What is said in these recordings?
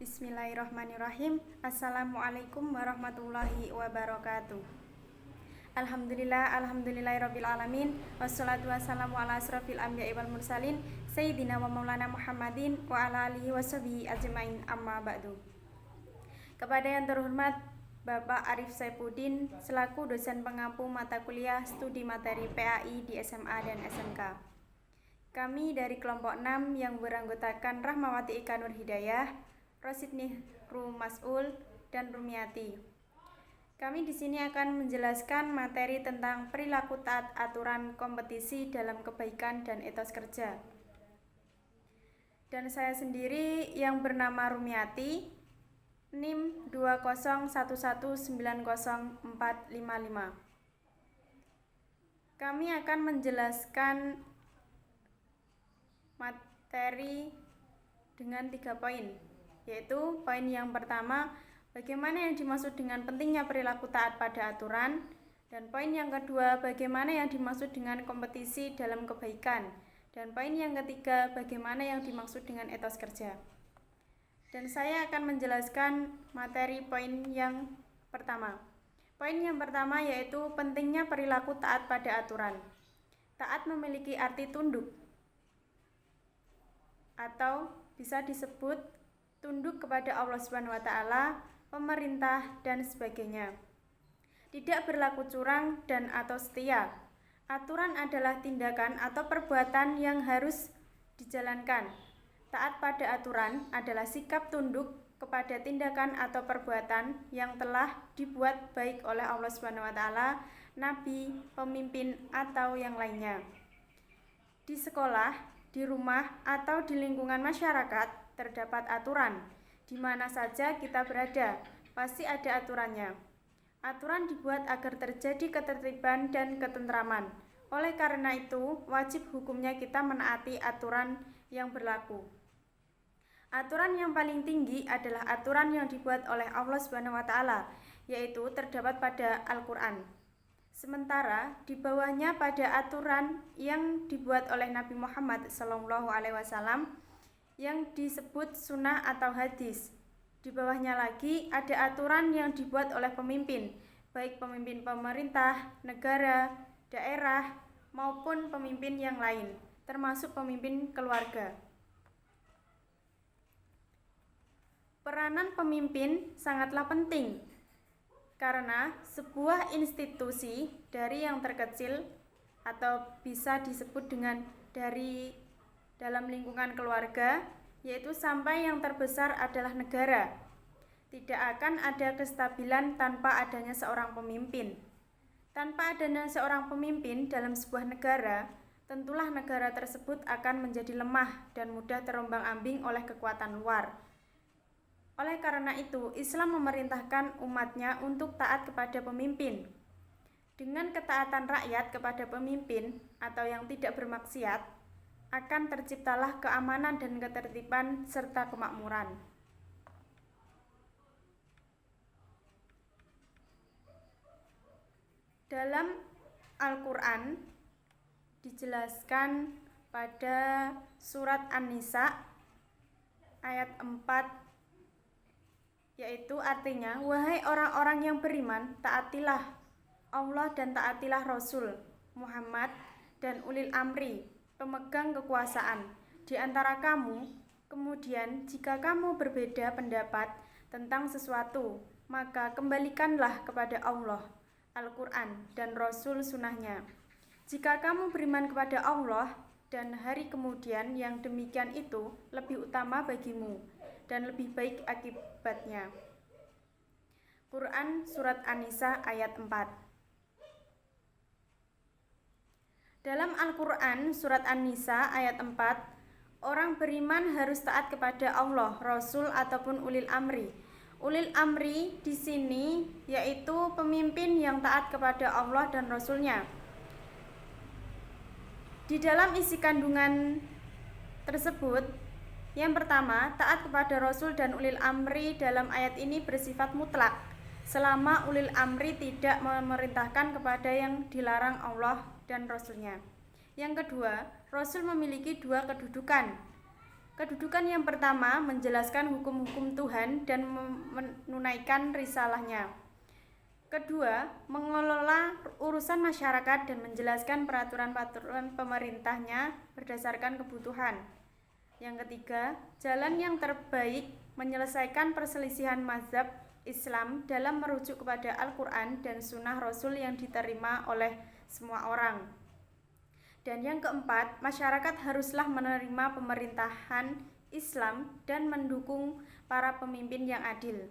Bismillahirrahmanirrahim. Assalamualaikum warahmatullahi wabarakatuh. Alhamdulillahirabbil alamin. Wassalatu wassalamu ala asrofil anbiya'i wal mursalin sayyidina wa maulana Muhammadin wa ala alihi washabihi ajmain, amma ba'du. Kepada yang terhormat Bapak Arif Saifuddin selaku dosen pengampu mata kuliah studi materi PAI di SMA dan SMK. Kami dari kelompok 6 yang beranggotakan Rahmawati Ika Nur Hidayah, Rosid Nihru Mas'ul, dan Rumiati. Kami di sini akan menjelaskan materi tentang perilaku taat aturan kompetisi dalam kebaikan dan etos kerja. Dan saya sendiri yang bernama Rumiati, NIM 201190455. Kami akan menjelaskan materi dengan 3 poin, yaitu poin yang pertama, bagaimana yang dimaksud dengan pentingnya perilaku taat pada aturan, dan poin yang kedua, bagaimana yang dimaksud dengan kompetisi dalam kebaikan, dan poin yang ketiga, bagaimana yang dimaksud dengan etos kerja. Dan saya akan menjelaskan materi poin yang pertama. Poin yang pertama yaitu pentingnya perilaku taat pada aturan. Taat memiliki arti tunduk, atau bisa disebut tunduk kepada Allah Subhanahu wa Ta'ala, pemerintah, dan sebagainya. Tidak berlaku curang dan atau setia. Aturan adalah tindakan atau perbuatan yang harus dijalankan. Taat pada aturan adalah sikap tunduk kepada tindakan atau perbuatan yang telah dibuat baik oleh Allah Subhanahu wa Ta'ala, nabi, pemimpin, atau yang lainnya. Di sekolah, di rumah, atau di lingkungan masyarakat terdapat aturan. Di mana saja kita berada, pasti ada aturannya. Aturan dibuat agar terjadi ketertiban dan ketentraman. Oleh karena itu, wajib hukumnya kita menaati aturan yang berlaku. Aturan yang paling tinggi adalah aturan yang dibuat oleh Allah Subhanahu wa Ta'ala, yaitu terdapat pada Al-Qur'an. Sementara di bawahnya pada aturan yang dibuat oleh Nabi Muhammad SAW yang disebut sunnah atau hadis. Di bawahnya lagi ada aturan yang dibuat oleh pemimpin, baik pemimpin pemerintah, negara, daerah, maupun pemimpin yang lain, termasuk pemimpin keluarga. Peranan pemimpin sangatlah penting, karena sebuah institusi dari yang terkecil atau bisa disebut dengan dari dalam lingkungan keluarga, yaitu sampai yang terbesar adalah negara. Tidak akan ada kestabilan tanpa adanya seorang pemimpin. Tanpa adanya seorang pemimpin dalam sebuah negara, tentulah negara tersebut akan menjadi lemah dan mudah terombang-ambing oleh kekuatan luar. Oleh karena itu, Islam memerintahkan umatnya untuk taat kepada pemimpin. Dengan ketaatan rakyat kepada pemimpin atau yang tidak bermaksiat, akan terciptalah keamanan dan ketertiban serta kemakmuran. Dalam Al-Qur'an dijelaskan pada surat An-Nisa ayat 4, yaitu artinya, wahai orang-orang yang beriman, taatilah Allah dan taatilah Rasul Muhammad dan ulil amri, pemegang kekuasaan di antara kamu. Kemudian jika kamu berbeda pendapat tentang sesuatu, maka kembalikanlah kepada Allah, Al-Quran, dan Rasul sunnahnya. Jika kamu beriman kepada Allah dan hari kemudian, yang demikian itu lebih utama bagimu dan lebih baik akibatnya. Quran Surat An-Nisa ayat 4. Dalam Al-Quran Surat An-Nisa ayat 4, orang beriman harus taat kepada Allah, Rasul, ataupun ulil amri. Ulil amri di sini yaitu pemimpin yang taat kepada Allah dan Rasulnya. Di dalam isi kandungan tersebut, yang pertama, taat kepada Rasul dan ulil amri dalam ayat ini bersifat mutlak, selama ulil amri tidak memerintahkan kepada yang dilarang Allah dan Rasulnya. Yang kedua, Rasul memiliki 2 kedudukan. Kedudukan yang pertama menjelaskan hukum-hukum Tuhan dan menunaikan risalahnya. Kedua, mengelola urusan masyarakat dan menjelaskan peraturan-peraturan pemerintahnya berdasarkan kebutuhan. Yang ketiga, jalan yang terbaik menyelesaikan perselisihan mazhab Islam dalam merujuk kepada Al-Quran dan Sunnah Rasul yang diterima oleh semua orang. Dan yang keempat, masyarakat haruslah menerima pemerintahan Islam dan mendukung para pemimpin yang adil.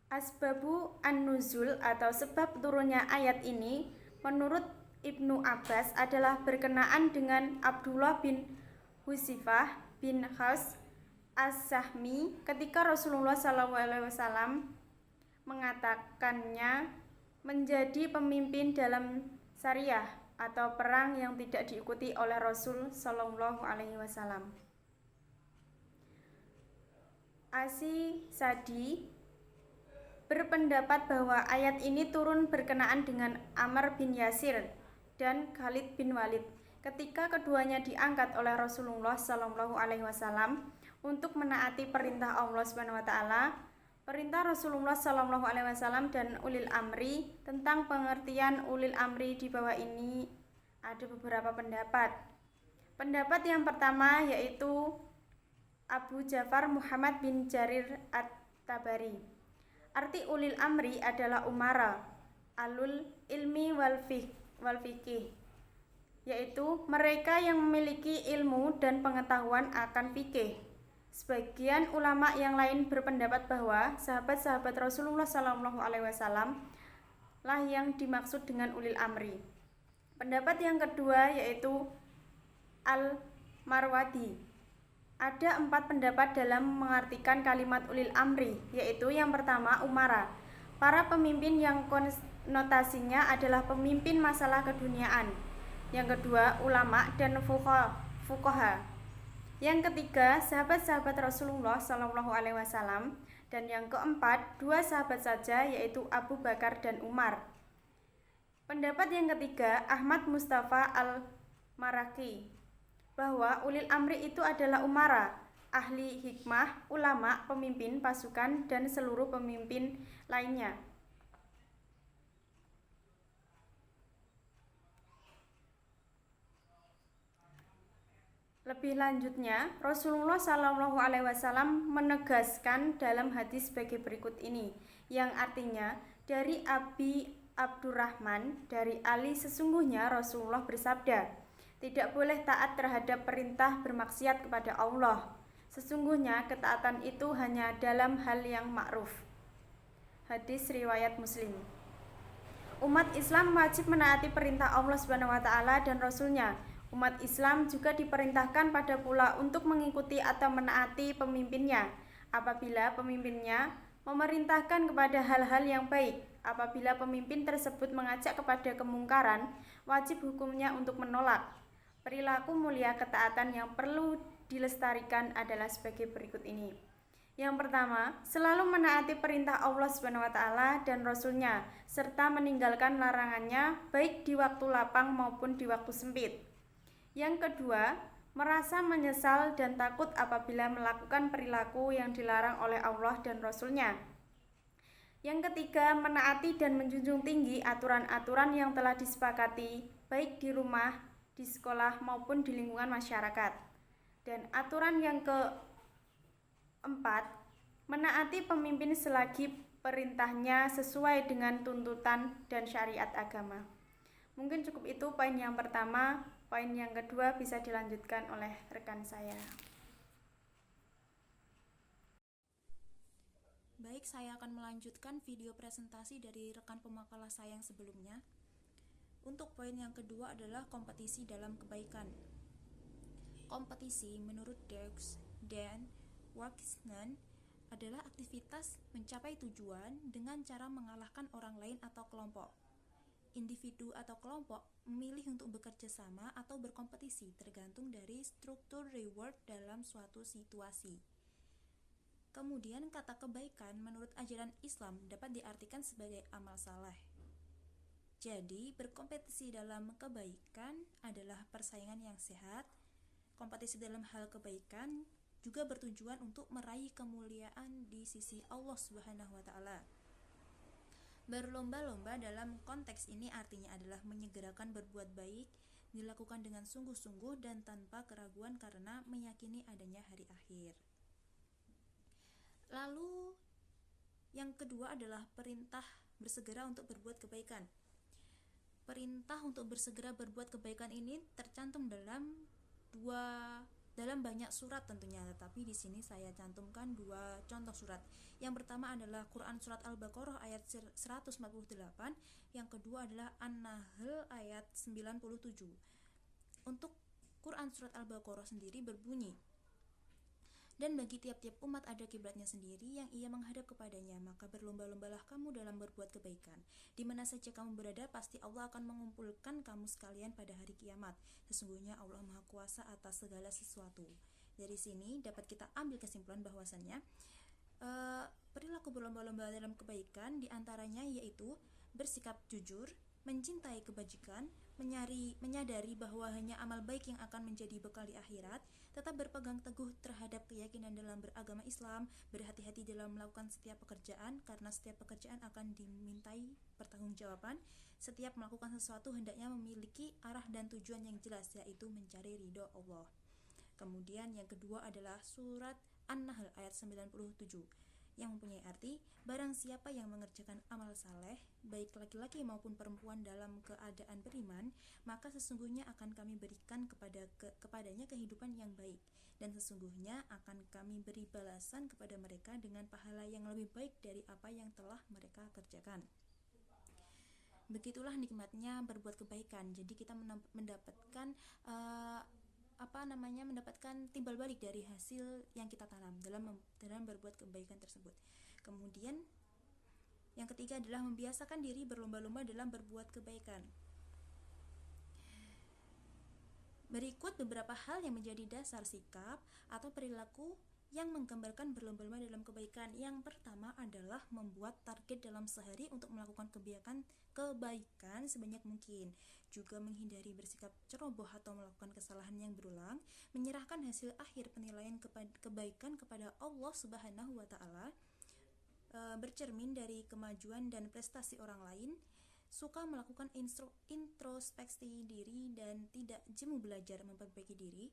Asbabu an-nuzul atau sebab turunnya ayat ini menurut Ibnu Abbas adalah berkenaan dengan Abdullah bin Huzifah bin Khaus as-Sahmi ketika Rasulullah SAW mengatakannya menjadi pemimpin dalam syariah atau perang yang tidak diikuti oleh Rasul SAW. Asi Sadi berpendapat bahwa ayat ini turun berkenaan dengan Ammar bin Yasir dan Khalid bin Walid ketika keduanya diangkat oleh Rasulullah SAW untuk menaati perintah Allah SWT, perintah Rasulullah SAW dan ulil amri. Tentang pengertian ulil amri di bawah ini ada beberapa pendapat. Pendapat yang pertama yaitu Abu Ja'far Muhammad bin Jarir at-Tabari. Arti ulil amri adalah umara, alul ilmi wal fikih, yaitu mereka yang memiliki ilmu dan pengetahuan akan fikih. Sebagian ulama yang lain berpendapat bahwa sahabat-sahabat Rasulullah SAW lah yang dimaksud dengan ulil amri. Pendapat yang kedua yaitu Al-Marwadi. Ada 4 pendapat dalam mengartikan kalimat ulil amri, yaitu yang pertama umara, para pemimpin yang konotasinya adalah pemimpin masalah keduniaan. Yang kedua ulama dan fuqaha. Yang ketiga sahabat-sahabat Rasulullah SAW. Dan yang keempat 2 sahabat saja, yaitu Abu Bakar dan Umar. Pendapat yang ketiga Ahmad Mustafa al-Maraki, bahwa ulil amri itu adalah umara, ahli hikmah, ulama, pemimpin pasukan, dan seluruh pemimpin lainnya. Lebih lanjutnya, Rasulullah SAW menegaskan dalam hadis sebagai berikut ini, yang artinya dari Abi Abdurrahman dari Ali, sesungguhnya Rasulullah bersabda, tidak boleh taat terhadap perintah bermaksiat kepada Allah. Sesungguhnya ketaatan itu hanya dalam hal yang ma'ruf. Hadis riwayat Muslim. Umat Islam wajib menaati perintah Allah SWT dan Rasulnya. Umat Islam juga diperintahkan pada pula untuk mengikuti atau menaati pemimpinnya apabila pemimpinnya memerintahkan kepada hal-hal yang baik. Apabila pemimpin tersebut mengajak kepada kemungkaran, wajib hukumnya untuk menolak. Perilaku mulia ketaatan yang perlu dilestarikan adalah sebagai berikut ini. Yang pertama, selalu menaati perintah Allah SWT dan Rasul-Nya, serta meninggalkan larangannya baik di waktu lapang maupun di waktu sempit. Yang kedua, merasa menyesal dan takut apabila melakukan perilaku yang dilarang oleh Allah dan Rasul-Nya. Yang ketiga, menaati dan menjunjung tinggi aturan-aturan yang telah disepakati baik di rumah, di sekolah maupun di lingkungan masyarakat. Dan aturan yang keempat, menaati pemimpin selagi perintahnya sesuai dengan tuntutan dan syariat agama. Mungkin cukup itu poin yang pertama. Poin yang kedua bisa dilanjutkan oleh rekan saya. Baik, saya akan melanjutkan video presentasi dari rekan pemakalah saya yang sebelumnya. Untuk poin yang kedua adalah kompetisi dalam kebaikan. Kompetisi menurut Dirks dan Waxman adalah aktivitas mencapai tujuan dengan cara mengalahkan orang lain atau kelompok. Individu atau kelompok memilih untuk bekerja sama atau berkompetisi tergantung dari struktur reward dalam suatu situasi. Kemudian kata kebaikan menurut ajaran Islam dapat diartikan sebagai amal saleh. Jadi, berkompetisi dalam kebaikan adalah persaingan yang sehat. Kompetisi dalam hal kebaikan juga bertujuan untuk meraih kemuliaan di sisi Allah Subhanahu wa taala. Berlomba-lomba dalam konteks ini artinya adalah menyegerakan berbuat baik, dilakukan dengan sungguh-sungguh dan tanpa keraguan karena meyakini adanya hari akhir. Lalu yang kedua adalah perintah bersegera untuk berbuat kebaikan. Perintah untuk bersegera berbuat kebaikan ini tercantum dalam banyak surat tentunya, tetapi di sini saya cantumkan dua contoh surat. Yang pertama adalah Quran surat Al-Baqarah ayat 148, yang kedua adalah An-Nahl ayat 97. Untuk Quran surat Al-Baqarah sendiri berbunyi, dan bagi tiap-tiap umat ada kiblatnya sendiri yang ia menghadap kepadanya, maka berlomba-lombalah kamu dalam berbuat kebaikan. Di mana saja kamu berada, pasti Allah akan mengumpulkan kamu sekalian pada hari kiamat. Sesungguhnya Allah Maha Kuasa atas segala sesuatu. Dari sini dapat kita ambil kesimpulan bahwasannya perilaku berlomba-lomba dalam kebaikan diantaranya yaitu bersikap jujur, mencintai kebajikan, menyadari bahwa hanya amal baik yang akan menjadi bekal di akhirat, tetap berpegang teguh terhadap keyakinan dalam beragama Islam, berhati-hati dalam melakukan setiap pekerjaan karena setiap pekerjaan akan dimintai pertanggungjawaban. Setiap melakukan sesuatu hendaknya memiliki arah dan tujuan yang jelas, yaitu mencari ridho Allah. Kemudian yang kedua adalah surat An-Nahl ayat 97 yang mempunyai arti, barang siapa yang mengerjakan amal saleh, baik laki-laki maupun perempuan dalam keadaan beriman, maka sesungguhnya akan kami berikan kepadanya kehidupan yang baik, dan sesungguhnya akan kami beri balasan kepada mereka dengan pahala yang lebih baik dari apa yang telah mereka kerjakan. Begitulah nikmatnya berbuat kebaikan. Jadi kita mendapatkan mendapatkan timbal balik dari hasil yang kita tanam dalam berbuat kebaikan tersebut. Kemudian yang ketiga adalah membiasakan diri berlomba-lomba dalam berbuat kebaikan. Berikut beberapa hal yang menjadi dasar sikap atau perilaku yang menggambarkan berlomba-lomba dalam kebaikan. Yang pertama adalah membuat target dalam sehari untuk melakukan kebaikan sebanyak mungkin. Juga menghindari bersikap ceroboh atau melakukan kesalahan yang berulang. Menyerahkan hasil akhir penilaian kebaikan kepada Allah Subhanahu wa taala. Bercermin dari kemajuan dan prestasi orang lain. Suka melakukan introspeksi diri dan tidak jemu belajar memperbaiki diri.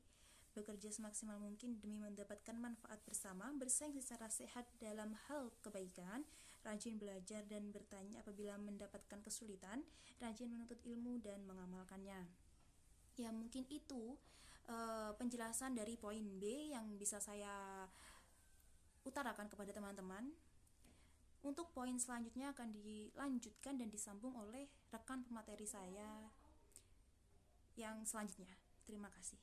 Bekerja semaksimal mungkin demi mendapatkan manfaat bersama, bersaing secara sehat dalam hal kebaikan, rajin belajar dan bertanya apabila mendapatkan kesulitan, rajin menuntut ilmu dan mengamalkannya. Ya, mungkin itu penjelasan dari poin B yang bisa saya utarakan kepada teman-teman. Untuk poin selanjutnya akan dilanjutkan dan disambung oleh rekan pemateri saya yang selanjutnya. Terima kasih.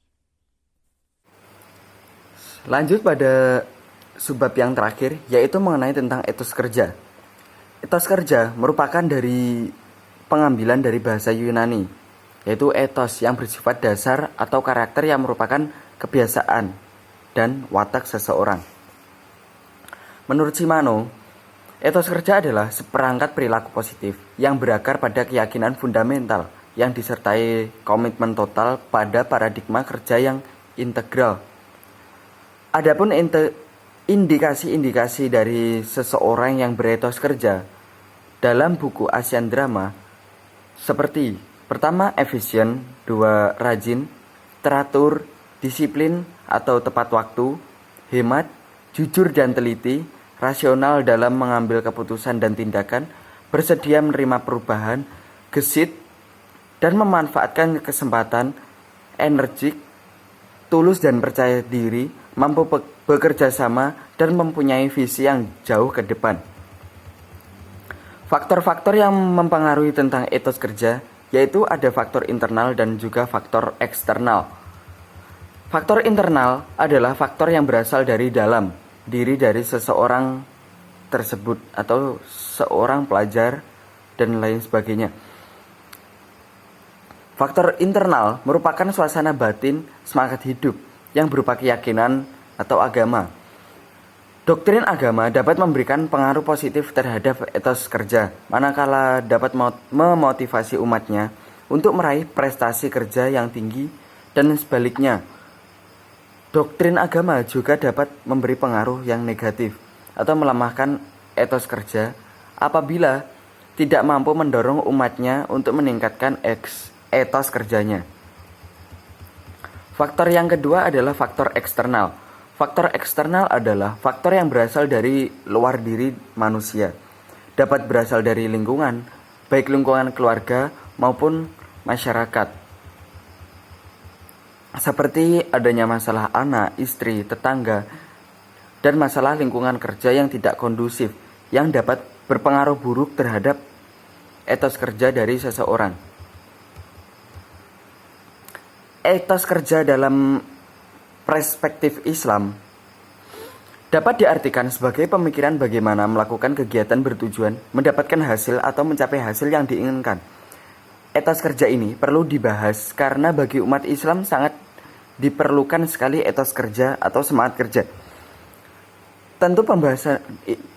Lanjut pada subbab yang terakhir, yaitu mengenai tentang etos kerja. Etos kerja merupakan dari pengambilan dari bahasa Yunani, yaitu etos yang bersifat dasar atau karakter yang merupakan kebiasaan dan watak seseorang. Menurut Shimano, etos kerja adalah seperangkat perilaku positif yang berakar pada keyakinan fundamental yang disertai komitmen total pada paradigma kerja yang integral. Adapun indikasi-indikasi dari seseorang yang beretos kerja dalam buku Asian Drama seperti pertama efisien, dua rajin, teratur, disiplin atau tepat waktu, hemat, jujur dan teliti, rasional dalam mengambil keputusan dan tindakan, bersedia menerima perubahan, gesit dan memanfaatkan kesempatan, energik, tulus dan percaya diri, mampu bekerja sama dan mempunyai visi yang jauh ke depan. Faktor-faktor yang mempengaruhi tentang etos kerja yaitu ada faktor internal dan juga faktor eksternal. Faktor internal adalah faktor yang berasal dari dalam diri dari seseorang tersebut atau seorang pelajar dan lain sebagainya. Faktor internal merupakan suasana batin semangat hidup yang berupa keyakinan atau agama. Doktrin agama dapat memberikan pengaruh positif terhadap etos kerja, manakala dapat memotivasi umatnya untuk meraih prestasi kerja yang tinggi, dan sebaliknya. Doktrin agama juga dapat memberi pengaruh yang negatif atau melemahkan etos kerja apabila tidak mampu mendorong umatnya untuk meningkatkan etos kerjanya. Faktor yang kedua adalah faktor eksternal. Faktor eksternal adalah faktor yang berasal dari luar diri manusia. Dapat berasal dari lingkungan, baik lingkungan keluarga maupun masyarakat. Seperti adanya masalah anak, istri, tetangga, dan masalah lingkungan kerja yang tidak kondusif, yang dapat berpengaruh buruk terhadap etos kerja dari seseorang. Etos kerja dalam perspektif Islam dapat diartikan sebagai pemikiran bagaimana melakukan kegiatan bertujuan mendapatkan hasil atau mencapai hasil yang diinginkan. Etos kerja ini perlu dibahas karena bagi umat Islam sangat diperlukan sekali etos kerja atau semangat kerja. Tentu pembahasan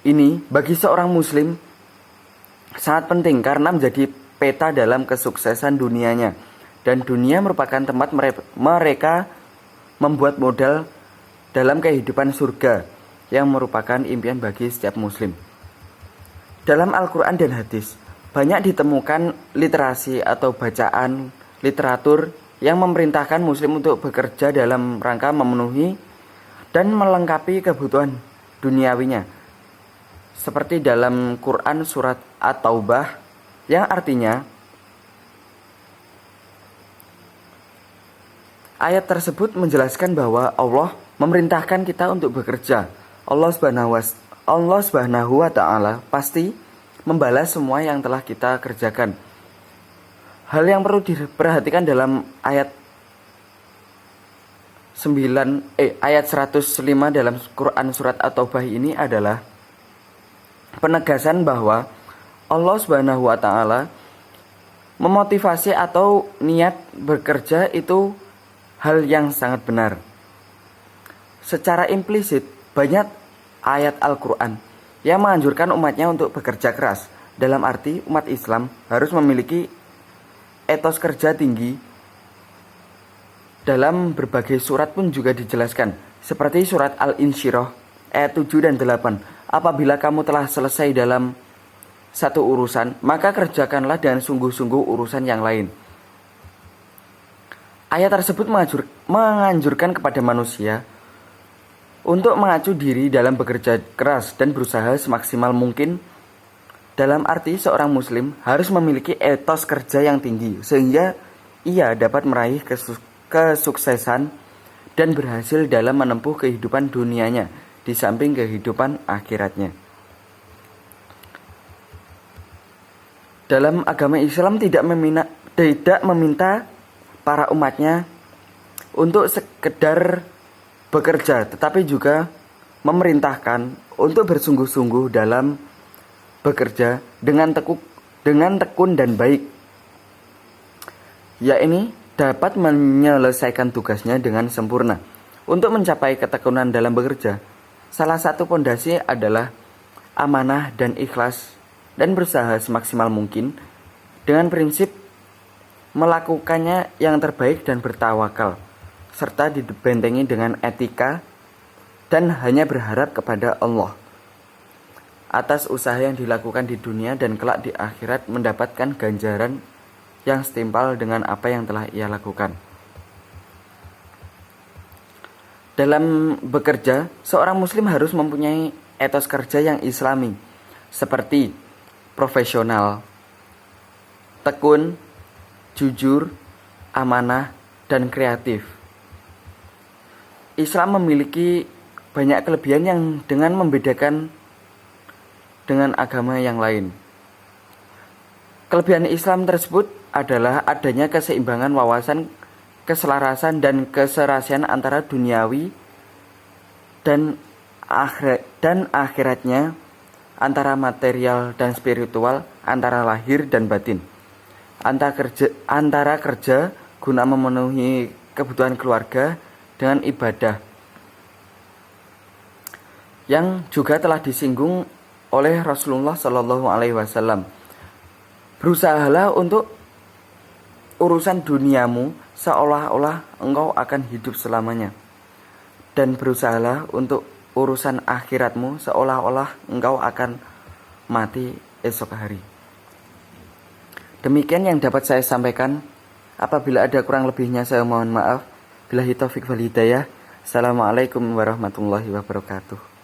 ini bagi seorang muslim sangat penting karena menjadi peta dalam kesuksesan dunianya, dan dunia merupakan tempat mereka membuat modal dalam kehidupan surga yang merupakan impian bagi setiap muslim. Dalam Al-Quran dan hadis banyak ditemukan literasi atau bacaan literatur yang memerintahkan muslim untuk bekerja dalam rangka memenuhi dan melengkapi kebutuhan duniawinya, seperti dalam Quran surat At-Taubah yang artinya ayat tersebut menjelaskan bahwa Allah memerintahkan kita untuk bekerja. Allah Subhanahu wa Ta'ala pasti membalas semua yang telah kita kerjakan. Hal yang perlu diperhatikan dalam ayat 105 dalam Quran surat At-Taubah ini adalah penegasan bahwa Allah Subhanahu wa Ta'ala memotivasi atau niat bekerja itu hal yang sangat benar. Secara implisit, banyak ayat Al-Quran yang menganjurkan umatnya untuk bekerja keras. Dalam arti, umat Islam harus memiliki etos kerja tinggi. Dalam berbagai surat pun juga dijelaskan, seperti surat Al-Insyirah ayat 7 dan 8. Apabila kamu telah selesai dalam satu urusan, maka kerjakanlah dengan sungguh-sungguh urusan yang lain. Ayat tersebut menganjurkan kepada manusia untuk mengacu diri dalam bekerja keras dan berusaha semaksimal mungkin. Dalam arti seorang muslim harus memiliki etos kerja yang tinggi sehingga ia dapat meraih kesuksesan dan berhasil dalam menempuh kehidupan dunianya di samping kehidupan akhiratnya. Dalam agama Islam tidak meminta para umatnya untuk sekedar bekerja, tetapi juga memerintahkan untuk bersungguh-sungguh dalam bekerja dengan tekun dan baik. Yakni dapat menyelesaikan tugasnya dengan sempurna. Untuk mencapai ketekunan dalam bekerja, salah satu pondasi adalah amanah dan ikhlas, dan berusaha semaksimal mungkin dengan prinsip melakukannya yang terbaik dan bertawakal, serta dibentengi dengan etika dan hanya berharap kepada Allah atas usaha yang dilakukan di dunia dan kelak di akhirat mendapatkan ganjaran yang setimpal dengan apa yang telah ia lakukan. Dalam bekerja, seorang muslim harus mempunyai etos kerja yang islami, seperti profesional, tekun, jujur, amanah, dan kreatif. Islam memiliki banyak kelebihan yang dengan membedakan dengan agama yang lain. Kelebihan Islam tersebut adalah adanya keseimbangan wawasan, keselarasan, dan keserasian antara duniawi dan akhiratnya, antara material dan spiritual, antara lahir dan batin, antara kerja guna memenuhi kebutuhan keluarga dengan ibadah. yang juga telah disinggung oleh Rasulullah Shallallahu Alaihi Wasallam. Berusahalah untuk urusan duniamu seolah-olah engkau akan hidup selamanya, dan berusahalah untuk urusan akhiratmu seolah-olah engkau akan mati esok hari. Demikian yang dapat saya sampaikan. Apabila ada kurang lebihnya saya mohon maaf. Billahi taufik wal hidayah. Assalamualaikum warahmatullahi wabarakatuh.